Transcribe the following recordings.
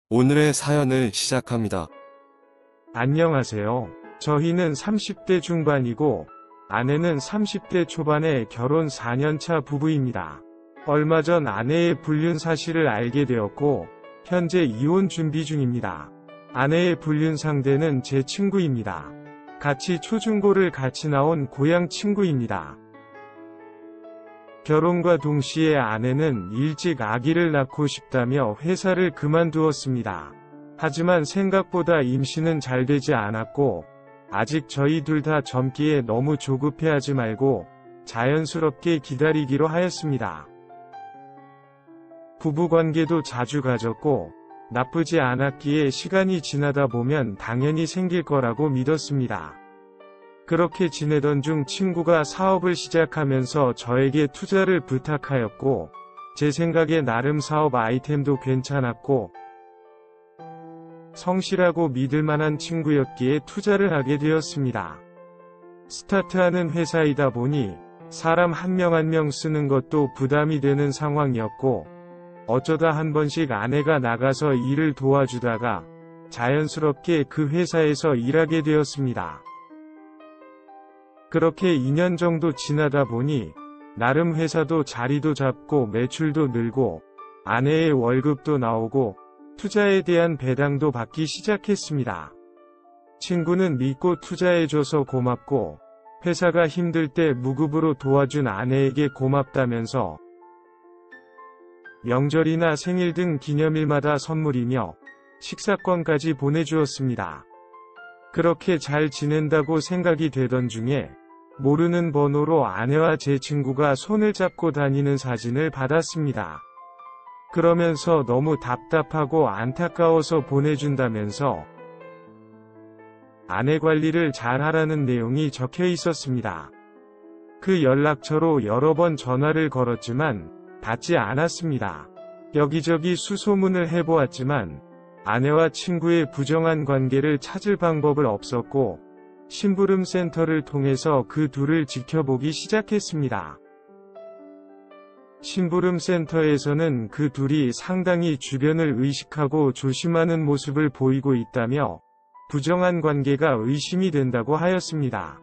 오늘의 사연을 시작합니다. 안녕하세요. 저희는 30대 중반이고 아내는 30대 초반의 결혼 4년차 부부입니다. 얼마 전 아내의 불륜 사실을 알게 되었고 현재 이혼 준비 중입니다. 아내의 불륜 상대는 제 친구입니다. 같이 초중고를 같이 나온 고향 친구입니다. 결혼과 동시에 아내는 일찍 아기를 낳고 싶다며 회사를 그만두었습니다. 하지만 생각보다 임신은 잘 되지 않았고 아직 저희 둘 다 젊기에 너무 조급해하지 말고 자연스럽게 기다리기로 하였습니다. 부부관계도 자주 가졌고 나쁘지 않았기에 시간이 지나다 보면 당연히 생길 거라고 믿었습니다. 그렇게 지내던 중 친구가 사업을 시작하면서 저에게 투자를 부탁하였고 제 생각에 나름 사업 아이템도 괜찮았고 성실하고 믿을만한 친구였기에 투자를 하게 되었습니다. 스타트하는 회사이다 보니 사람 한 명 한 명 쓰는 것도 부담이 되는 상황이었고 어쩌다 한 번씩 아내가 나가서 일을 도와주다가 자연스럽게 그 회사에서 일하게 되었습니다. 그렇게 2년 정도 지나다 보니 나름 회사도 자리도 잡고 매출도 늘고 아내의 월급도 나오고 투자에 대한 배당도 받기 시작했습니다. 친구는 믿고 투자해줘서 고맙고 회사가 힘들 때 무급으로 도와준 아내에게 고맙다면서 명절이나 생일 등 기념일마다 선물이며 식사권까지 보내주었습니다. 그렇게 잘 지낸다고 생각이 되던 중에 모르는 번호로 아내와 제 친구가 손을 잡고 다니는 사진을 받았습니다. 그러면서 너무 답답하고 안타까워서 보내준다면서 아내 관리를 잘 하라는 내용이 적혀 있었습니다. 그 연락처로 여러 번 전화를 걸었지만 받지 않았습니다. 여기저기 수소문을 해보았지만 아내와 친구의 부정한 관계를 찾을 방법은 없었고 심부름 센터를 통해서 그 둘을 지켜보기 시작했습니다. 심부름 센터에서는 그 둘이 상당히 주변을 의식하고 조심하는 모습을 보이고 있다며 부정한 관계가 의심이 된다고 하였습니다.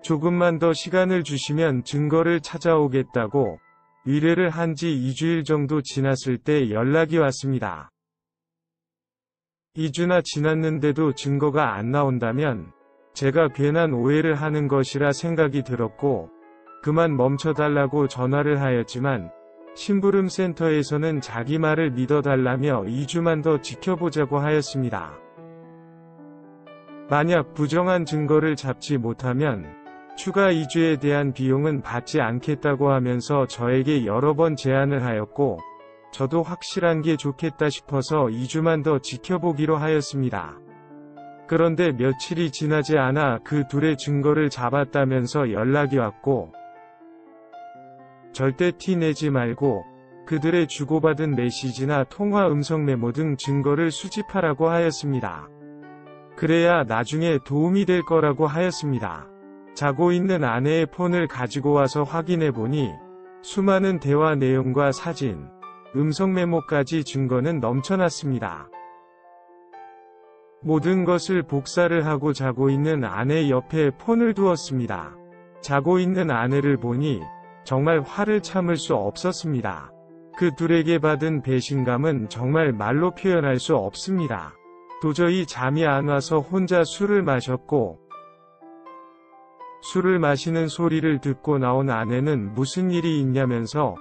조금만 더 시간을 주시면 증거를 찾아오겠다고 의뢰를 한 지 2주일 정도 지났을 때 연락이 왔습니다. 2주나 지났는데도 증거가 안 나온다면 제가 괜한 오해를 하는 것이라 생각이 들었고 그만 멈춰달라고 전화를 하였지만 심부름 센터에서는 자기 말을 믿어달라며 2주만 더 지켜보자고 하였습니다. 만약 부정한 증거를 잡지 못하면 추가 2주에 대한 비용은 받지 않겠다고 하면서 저에게 여러 번 제안을 하였고 저도 확실한 게 좋겠다 싶어서 2주만 더 지켜보기로 하였습니다. 그런데 며칠이 지나지 않아 그 둘의 증거를 잡았다면서 연락이 왔고 절대 티 내지 말고 그들의 주고받은 메시지나 통화 음성 메모 등 증거를 수집하라고 하였습니다. 그래야 나중에 도움이 될 거라고 하였습니다. 자고 있는 아내의 폰을 가지고 와서 확인해 보니 수많은 대화 내용과 사진, 음성 메모까지 증거는 넘쳐났습니다. 모든 것을 복사를 하고 자고 있는 아내 옆에 폰을 두었습니다. 자고 있는 아내를 보니 정말 화를 참을 수 없었습니다. 그 둘에게 받은 배신감은 정말 말로 표현할 수 없습니다. 도저히 잠이 안 와서 혼자 술을 마셨고 술을 마시는 소리를 듣고 나온 아내는 무슨 일이 있냐면서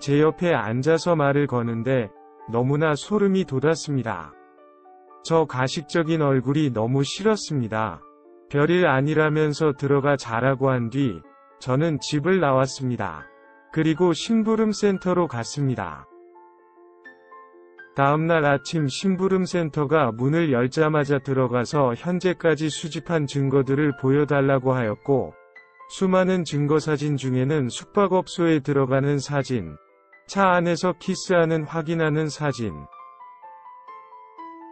제 옆에 앉아서 말을 거는데 너무나 소름이 돋았습니다. 저 가식적인 얼굴이 너무 싫었습니다. 별일 아니라면서 들어가 자라고 한 뒤 저는 집을 나왔습니다. 그리고 심부름 센터로 갔습니다. 다음날 아침 심부름 센터가 문을 열자마자 들어가서 현재까지 수집한 증거들을 보여달라고 하였고 수많은 증거사진 중에는 숙박업소에 들어가는 사진, 차 안에서 키스하는 확인하는 사진,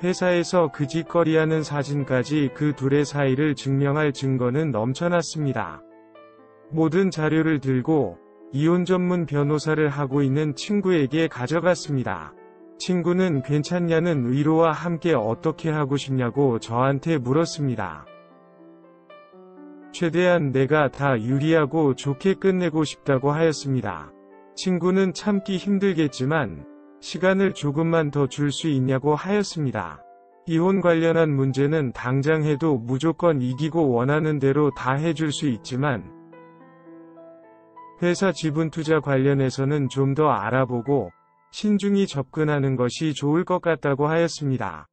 회사에서 그 짓거리하는 사진까지 그 둘의 사이를 증명할 증거는 넘쳐났습니다. 모든 자료를 들고 이혼 전문 변호사를 하고 있는 친구에게 가져갔습니다. 친구는 괜찮냐는 의로와 함께 어떻게 하고 싶냐고 저한테 물었습니다. 최대한 내가 다 유리하고 좋게 끝내고 싶다고 하였습니다. 친구는 참기 힘들겠지만 시간을 조금만 더 줄 수 있냐고 하였습니다. 이혼 관련한 문제는 당장 해도 무조건 이기고 원하는 대로 다 해줄 수 있지만 회사 지분 투자 관련해서는 좀 더 알아보고 신중히 접근하는 것이 좋을 것 같다고 하였습니다.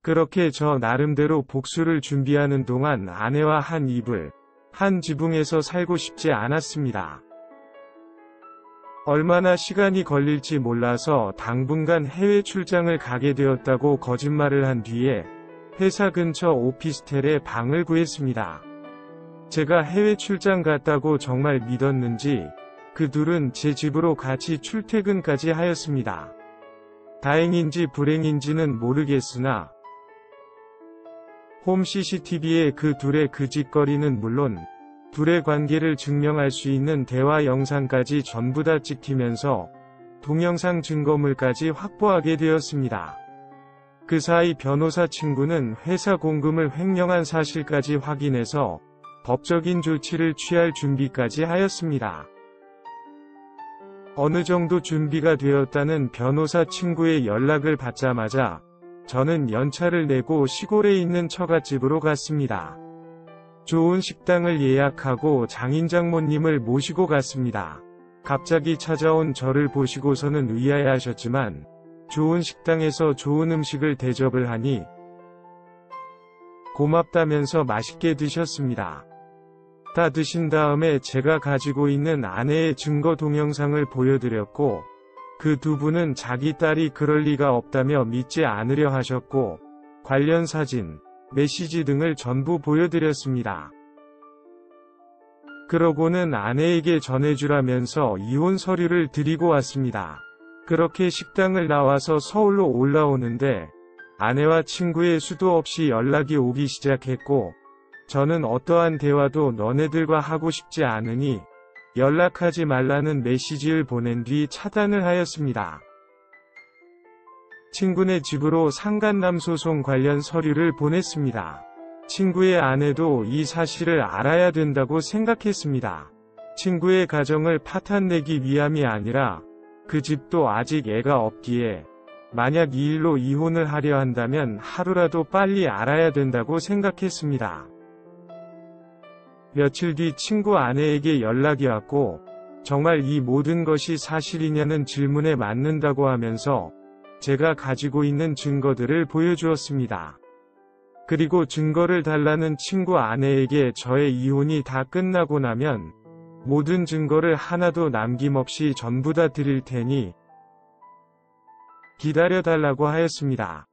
그렇게 저 나름대로 복수를 준비하는 동안 아내와 한 이불, 한 지붕에서 살고 싶지 않았습니다. 얼마나 시간이 걸릴지 몰라서 당분간 해외 출장을 가게 되었다고 거짓말을 한 뒤에 회사 근처 오피스텔에 방을 구했습니다. 제가 해외 출장 갔다고 정말 믿었는지 그 둘은 제 집으로 같이 출퇴근까지 하였습니다. 다행인지 불행인지는 모르겠으나 홈 CCTV에 그 둘의 그 짓거리는 물론 둘의 관계를 증명할 수 있는 대화 영상까지 전부 다 찍히면서 동영상 증거물까지 확보하게 되었습니다. 그 사이 변호사 친구는 회사 공금을 횡령한 사실까지 확인해서 법적인 조치를 취할 준비까지 하였습니다. 어느 정도 준비가 되었다는 변호사 친구의 연락을 받자마자 저는 연차를 내고 시골에 있는 처갓집으로 갔습니다. 좋은 식당을 예약하고 장인장모님을 모시고 갔습니다. 갑자기 찾아온 저를 보시고서는 의아해하셨지만 좋은 식당에서 좋은 음식을 대접을 하니 고맙다면서 맛있게 드셨습니다. 다 드신 다음에 제가 가지고 있는 아내의 증거 동영상을 보여드렸고 그 두 분은 자기 딸이 그럴 리가 없다며 믿지 않으려 하셨고 관련 사진, 메시지 등을 전부 보여드렸습니다. 그러고는 아내에게 전해주라면서 이혼 서류를 드리고 왔습니다. 그렇게 식당을 나와서 서울로 올라오는데 아내와 친구의 수도 없이 연락이 오기 시작했고 저는 어떠한 대화도 너네들과 하고 싶지 않으니 연락하지 말라는 메시지를 보낸 뒤 차단을 하였습니다. 친구네 집으로 상간남 소송 관련 서류를 보냈습니다. 친구의 아내도 이 사실을 알아야 된다고 생각했습니다. 친구의 가정을 파탄내기 위함이 아니라 그 집도 아직 애가 없기에 만약 이 일로 이혼을 하려 한다면 하루라도 빨리 알아야 된다고 생각했습니다. 며칠 뒤 친구 아내에게 연락이 왔고 정말 이 모든 것이 사실이냐는 질문에 맞는다고 하면서 제가 가지고 있는 증거들을 보여주었습니다. 그리고 증거를 달라는 친구 아내에게 저의 이혼이 다 끝나고 나면 모든 증거를 하나도 남김없이 전부 다 드릴 테니 기다려달라고 하였습니다.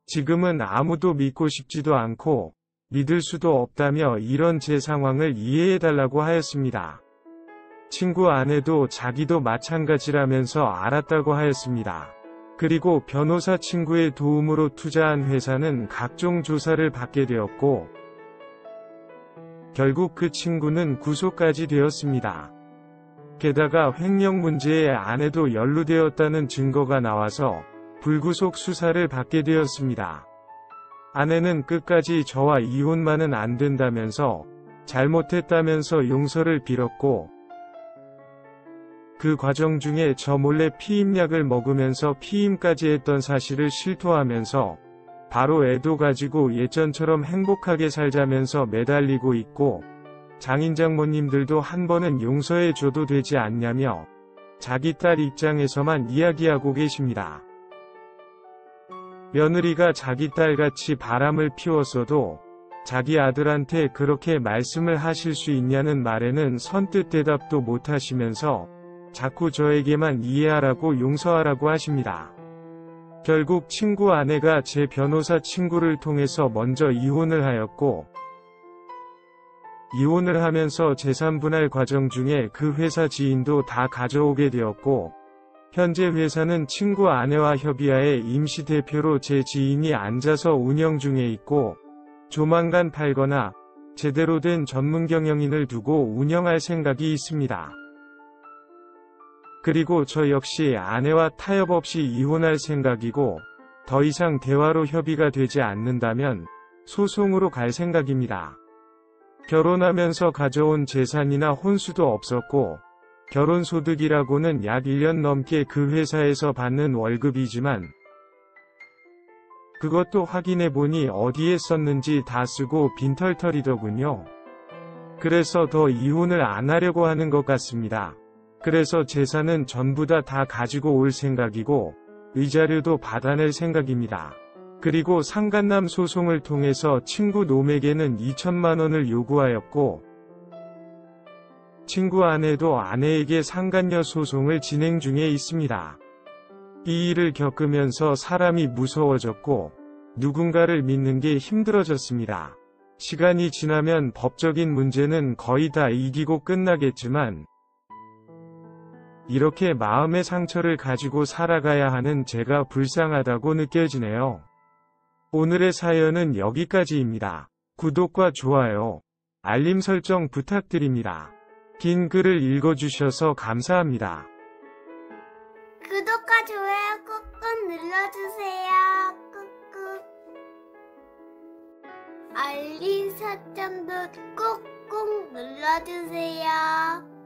지금은 아무도 믿고 싶지도 않고 믿을 수도 없다며 이런 제 상황을 이해해달라고 하였습니다. 친구 아내도 자기도 마찬가지라면서 알았다고 하였습니다. 그리고 변호사 친구의 도움으로 투자한 회사는 각종 조사를 받게 되었고 결국 그 친구는 구속까지 되었습니다. 게다가 횡령 문제에 아내도 연루되었다는 증거가 나와서 불구속 수사를 받게 되었습니다. 아내는 끝까지 저와 이혼만은 안 된다면서 잘못했다면서 용서를 빌었고 그 과정 중에 저 몰래 피임약을 먹으면서 피임까지 했던 사실을 실토하면서 바로 애도 가지고 예전처럼 행복하게 살자면서 매달리고 있고 장인장모님들도 한 번은 용서해줘도 되지 않냐며 자기 딸 입장에서만 이야기하고 계십니다. 며느리가 자기 딸같이 바람을 피웠어도 자기 아들한테 그렇게 말씀을 하실 수 있냐는 말에는 선뜻 대답도 못하시면서 자꾸 저에게만 이해하라고 용서하라고 하십니다. 결국 친구 아내가 제 변호사 친구를 통해서 먼저 이혼을 하였고 이혼을 하면서 재산 분할 과정 중에 그 회사 지인도 다 가져오게 되었고 현재 회사는 친구 아내와 협의하에 임시 대표로 제 지인이 앉아서 운영 중에 있고 조만간 팔거나 제대로 된 전문 경영인을 두고 운영할 생각이 있습니다. 그리고 저 역시 아내와 타협 없이 이혼할 생각이고, 더 이상 대화로 협의가 되지 않는다면 소송으로 갈 생각입니다. 결혼하면서 가져온 재산이나 혼수도 없었고, 결혼소득이라고는 약 1년 넘게 그 회사에서 받는 월급이지만, 그것도 확인해보니 어디에 썼는지 다 쓰고 빈털털이더군요. 그래서 더 이혼을 안 하려고 하는 것 같습니다. 그래서 재산은 전부 다 가지고 올 생각이고, 위자료도 받아낼 생각입니다. 그리고 상간남 소송을 통해서 친구 놈에게는 2천만 원을 요구하였고, 친구 아내도 아내에게 상간녀 소송을 진행 중에 있습니다. 이 일을 겪으면서 사람이 무서워졌고, 누군가를 믿는 게 힘들어졌습니다. 시간이 지나면 법적인 문제는 거의 다 이기고 끝나겠지만, 이렇게 마음의 상처를 가지고 살아가야 하는 제가 불쌍하다고 느껴지네요. 오늘의 사연은 여기까지입니다. 구독과 좋아요, 알림 설정 부탁드립니다. 긴 글을 읽어주셔서 감사합니다. 구독과 좋아요 꾹꾹 눌러주세요. 꾹꾹. 알림 설정도 꾹꾹 눌러주세요.